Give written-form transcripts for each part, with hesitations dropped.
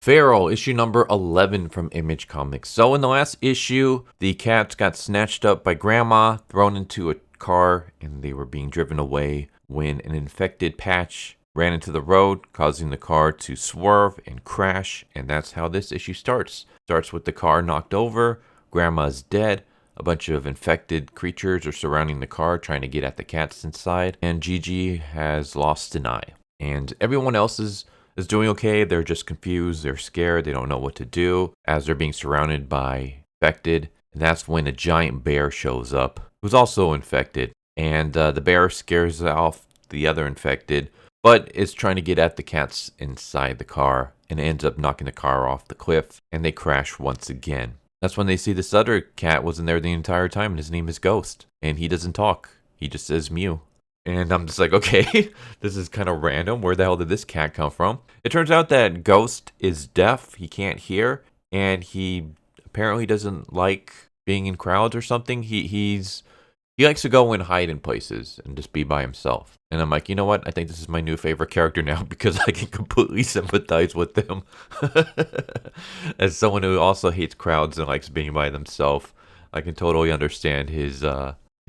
Feral, issue number 11 from Image Comics. So in the last issue, the cats got snatched up by Grandma, thrown into a car, and they were being driven away when an infected Patch ran into the road, causing the car to swerve and crash, and that's how this issue starts. Starts with the car knocked over, Grandma's dead, a bunch of infected creatures are surrounding the car trying to get at the cats inside, and Gigi has lost an eye. And everyone else is doing okay. They're just confused, they're scared, they don't know what to do as they're being surrounded by infected. And that's when a giant bear shows up, who's also infected. And the bear scares off the other infected, but is trying to get at the cats inside the car and ends up knocking the car off the cliff, and they crash once again. That's when they see this other cat wasn't there the entire time, and his name is Ghost. And he doesn't talk, he just says mew. And I'm just like, okay, this is kind of random. Where the hell did this cat come from? It turns out that Ghost is deaf. He can't hear. And he apparently doesn't like being in crowds or something. He likes to go and hide in places and just be by himself. And I'm like, you know what? I think this is my new favorite character now because I can completely sympathize with them. As someone who also hates crowds and likes being by themselves, I can totally understand his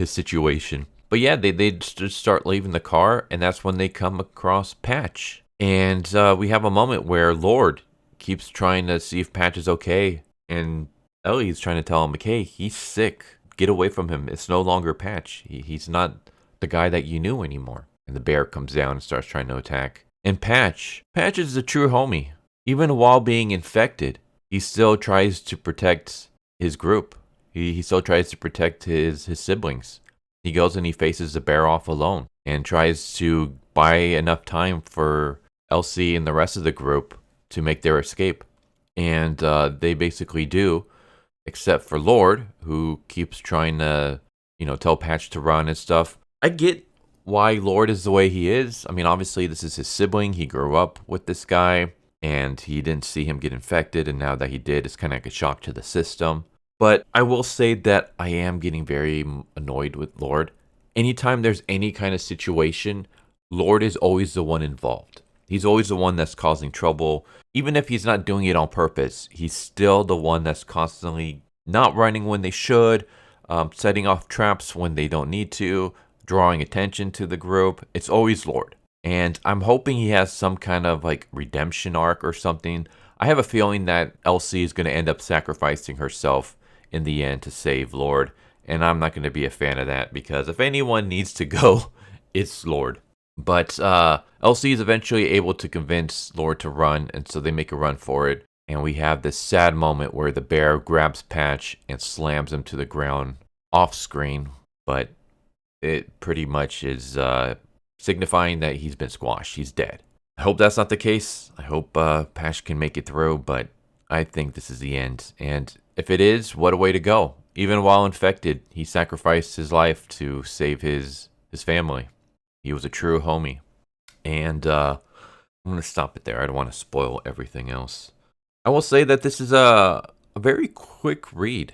situation. But yeah, they just start leaving the car, and that's when they come across Patch. And we have a moment where Lord keeps trying to see if Patch is okay, and Ellie's trying to tell him, okay, he's sick. Get away from him. It's no longer Patch. He's not the guy that you knew anymore. And the bear comes down and starts trying to attack. And Patch is a true homie. Even while being infected, he still tries to protect his group. He still tries to protect his siblings. He goes and he faces the bear off alone and tries to buy enough time for Elsie and the rest of the group to make their escape. And they basically do, except for Lord, who keeps trying to, tell Patch to run and stuff. I get why Lord is the way he is. I mean, obviously, this is his sibling. He grew up with this guy, and he didn't see him get infected. And now that he did, it's kind of like a shock to the system. But I will say that I am getting very annoyed with Lord. Anytime there's any kind of situation, Lord is always the one involved. He's always the one that's causing trouble. Even if he's not doing it on purpose, he's still the one that's constantly not running when they should, setting off traps when they don't need to, drawing attention to the group. It's always Lord. And I'm hoping he has some kind of redemption arc or something. I have a feeling that Elsie is going to end up sacrificing herself in the end to save Lord, and I'm not going to be a fan of that because if anyone needs to go, it's Lord. But Elsie is eventually able to convince Lord to run, and so they make a run for it, and we have this sad moment where the bear grabs Patch and slams him to the ground off screen, but it pretty much is signifying that he's been squashed, he's dead. I hope that's not the case. I hope Patch can make it through, but I think this is the end, and if it is, what a way to go. Even while infected, he sacrificed his life to save his family. He was a true homie. And I'm going to stop it there. I don't want to spoil everything else. I will say that this is a very quick read.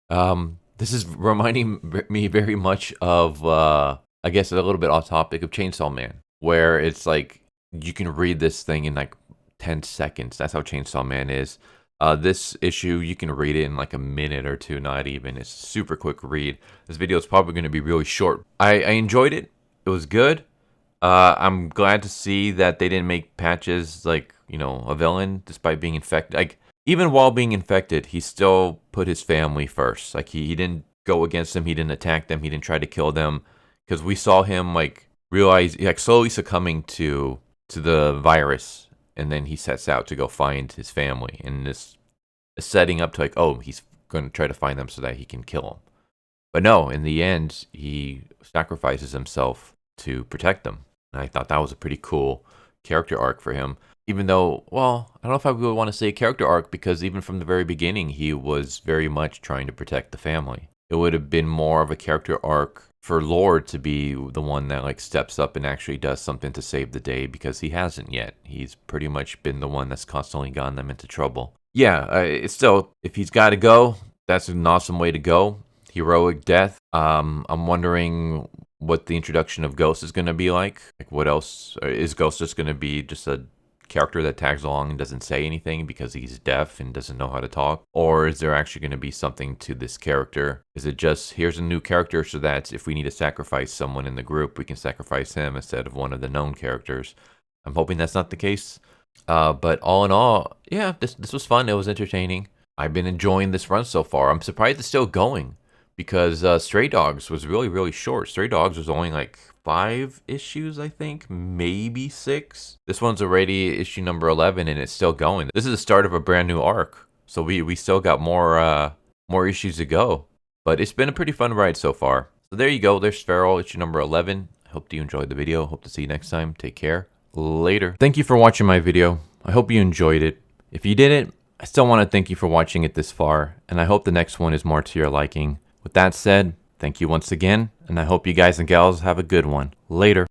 This is reminding me very much of, I guess, a little bit off topic of Chainsaw Man, where it's like you can read this thing in 10 seconds. That's how Chainsaw Man is. This issue, you can read it in a minute or two, not even. It's a super quick read. This video is probably going to be really short. I enjoyed it. It was good. I'm glad to see that they didn't make Patches a villain despite being infected. Even while being infected, he still put his family first. He didn't go against them. He didn't attack them. He didn't try to kill them. Because we saw him realize, slowly succumbing to the virus. And then he sets out to go find his family. And this is setting up to he's going to try to find them so that he can kill them. But no, in the end, he sacrifices himself to protect them. And I thought that was a pretty cool character arc for him. Even though, I don't know if I would want to say character arc, because even from the very beginning, he was very much trying to protect the family. It would have been more of a character arc for Lord to be the one that steps up and actually does something to save the day, because he hasn't yet. He's pretty much been the one that's constantly gotten them into trouble. Yeah, it's still, if he's got to go, that's an awesome way to go. Heroic death. I'm wondering what the introduction of Ghost is going to be like. What else? Is Ghost just going to be just a character that tags along and doesn't say anything because he's deaf and doesn't know how to talk? Or is there actually going to be something to this character? Is it just, here's a new character so that if we need to sacrifice someone in the group, we can sacrifice him instead of one of the known characters? I'm hoping that's not the case. But all in all, yeah, this was fun. It was entertaining. I've been enjoying this run so far. I'm surprised it's still going because Stray Dogs was really, really short. Stray Dogs was only like 5 issues, I think, maybe 6. This one's already issue number 11 and it's still going. This is the start of a brand new arc. So we still got more issues to go. But it's been a pretty fun ride so far. So there you go. There's Feral, issue number 11. I hope you enjoyed the video. Hope to see you next time. Take care. Later. Thank you for watching my video. I hope you enjoyed it. If you didn't, I still want to thank you for watching it this far, and I hope the next one is more to your liking. With that said, thank you once again, and I hope you guys and gals have a good one. Later.